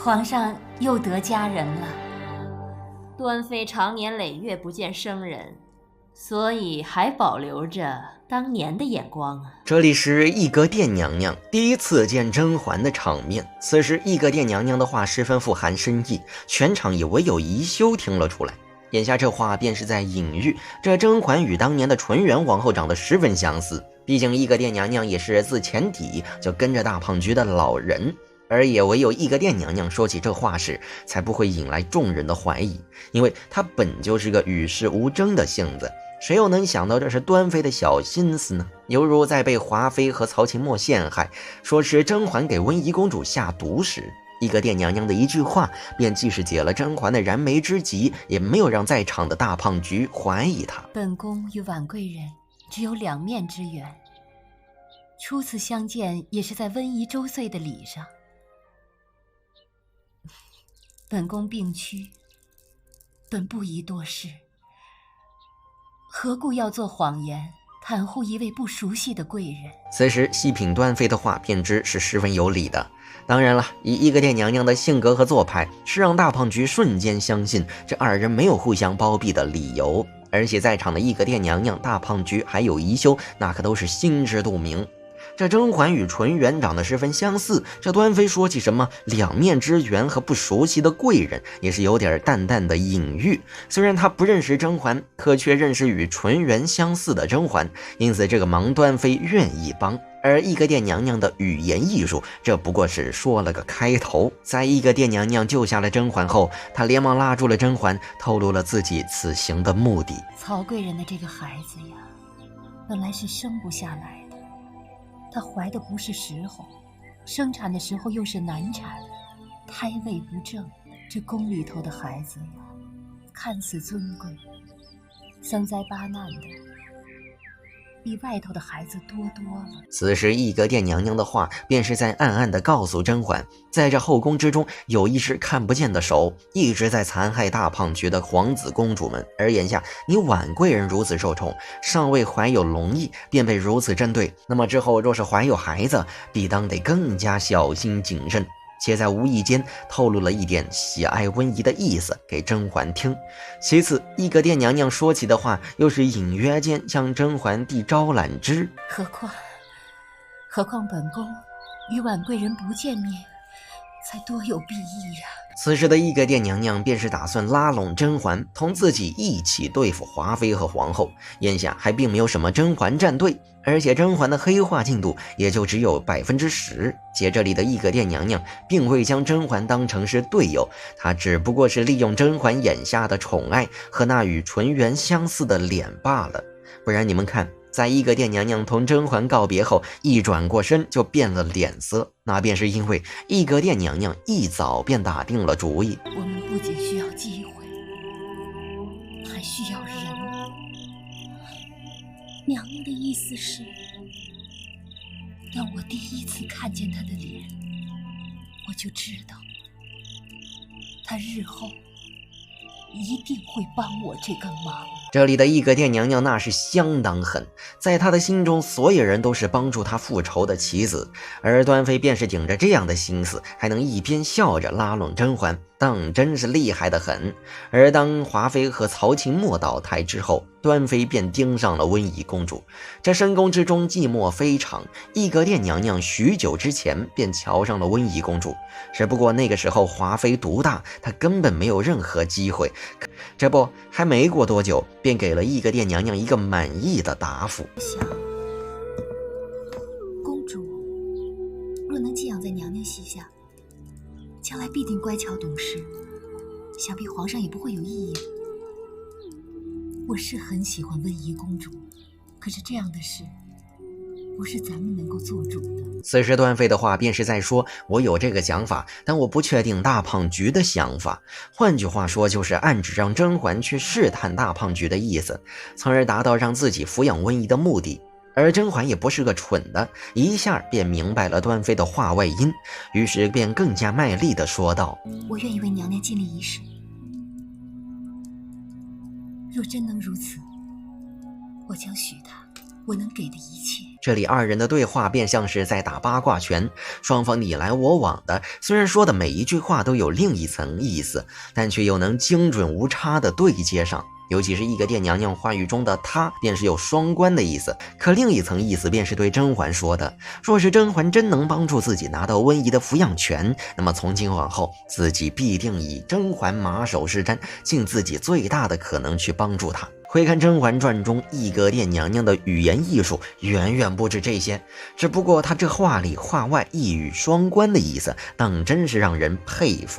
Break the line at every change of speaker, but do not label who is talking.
皇上又得佳人了。
端妃长年累月不见生人，所以还保留着当年的眼光啊。
这里是懿格殿娘娘第一次见甄嬛的场面，此时懿格殿娘娘的话十分富含深意，全场也唯有宜修听了出来。眼下这话便是在隐喻这甄嬛与当年的纯元皇后长得十分相似，毕竟懿格殿娘娘也是自前底就跟着大胖菊的老人，而也唯有懿格殿娘娘说起这话时才不会引来众人的怀疑，因为她本就是个与世无争的性子，谁又能想到这是端妃的小心思呢？犹如在被华妃和曹琴墨陷害，说是甄嬛给温宜公主下毒时，懿格殿娘娘的一句话便既是解了甄嬛的燃眉之急，也没有让在场的大胖菊怀疑她。
本宫与婉贵人只有两面之缘，初次相见也是在温宜周岁的礼上。本宫病躯，本不宜多事，何故要做谎言袒护一位不熟悉的贵人？
此时细品端妃的话便知是十分有理的。当然了，以懿格殿娘娘的性格和做派，是让大胖菊瞬间相信这二人没有互相包庇的理由，而且在场的懿格殿娘娘、大胖菊还有宜修，那可都是心知肚明。这甄嬛与纯元长得十分相似，这端妃说起什么两面之缘和不熟悉的贵人，也是有点淡淡的隐喻。虽然她不认识甄嬛，可却认识与纯元相似的甄嬛，因此这个忙端妃愿意帮。而懿格殿娘娘的语言艺术，这不过是说了个开头。在懿格殿娘娘救下了甄嬛后，她连忙拉住了甄嬛，透露了自己此行的目的。
曹贵人的这个孩子呀，本来是生不下来的，她怀的不是时候，生产的时候又是难产，胎位不正，这宫里头的孩子呀，看似尊贵，三灾八难的，比外头的孩子多了。
此时懿格殿娘娘的话便是在暗暗地告诉甄嬛，在这后宫之中有一只看不见的手一直在残害大胖菊的皇子公主们，而眼下你婉贵人如此受宠，尚未怀有龙裔便被如此针对，那么之后若是怀有孩子，必当得更加小心谨慎，且在无意间透露了一点喜爱温宜的意思给甄嬛听。其次，懿格殿娘娘说起的话又是隐约间向甄嬛递招揽之，
何况本宫与婉贵人不见面，才多有裨益呀。
此时的懿格殿娘娘便是打算拉拢甄嬛，同自己一起对付华妃和皇后。眼下还并没有什么甄嬛战队，而且甄嬛的黑化进度也就只有10%，且这里的懿格殿娘娘并未将甄嬛当成是队友，她只不过是利用甄嬛眼下的宠爱和那与纯元相似的脸罢了。不然你们看，在懿格殿娘娘同甄嬛告别后，一转过身就变了脸色，那便是因为懿格殿娘娘一早便打定了主意。
我们不仅需要机会，还需要人。娘娘的意思是，当我第一次看见她的脸，我就知道，她日后一定会帮我这个忙。
这里的懿格殿娘娘那是相当狠，在她的心中，所有人都是帮助她复仇的棋子，而端妃便是顶着这样的心思，还能一边笑着拉拢甄嬛，当真是厉害的很。而当华妃和曹琴墨倒台之后，端妃便盯上了温宜公主。这深宫之中寂寞非常，懿格殿娘娘许久之前便瞧上了温宜公主，只不过那个时候华妃独大，她根本没有任何机会。这不还没过多久，便给了懿格殿娘娘一个满意的答复。
想，公主若能寄养在娘娘膝下，将来必定乖巧懂事，想必皇上也不会有异议。我是很喜欢温宜公主，可是这样的事不是咱们能够做主的。
此时端妃的话便是在说，我有这个想法，但我不确定大胖菊的想法。换句话说，就是暗指让甄嬛去试探大胖菊的意思，从而达到让自己抚养温宜的目的。而甄嬛也不是个蠢的，一下便明白了端妃的话外音，于是便更加卖力地说道：
我愿意为娘娘尽力一试，若真能如此，我将许她我能给的一切。
这里二人的对话便像是在打八卦拳，双方你来我往的，虽然说的每一句话都有另一层意思，但却又能精准无差的对接上。尤其是一个店娘娘话语中的她，便是有双关的意思。可另一层意思便是对甄嬛说的，若是甄嬛真能帮助自己拿到温宜的抚养权，那么从今往后，自己必定以甄嬛马首是瞻，尽自己最大的可能去帮助她。回看《甄嬛传》中一格殿娘娘的语言艺术，远远不止这些，只不过她这话里话外一语双关的意思，当真是让人佩服。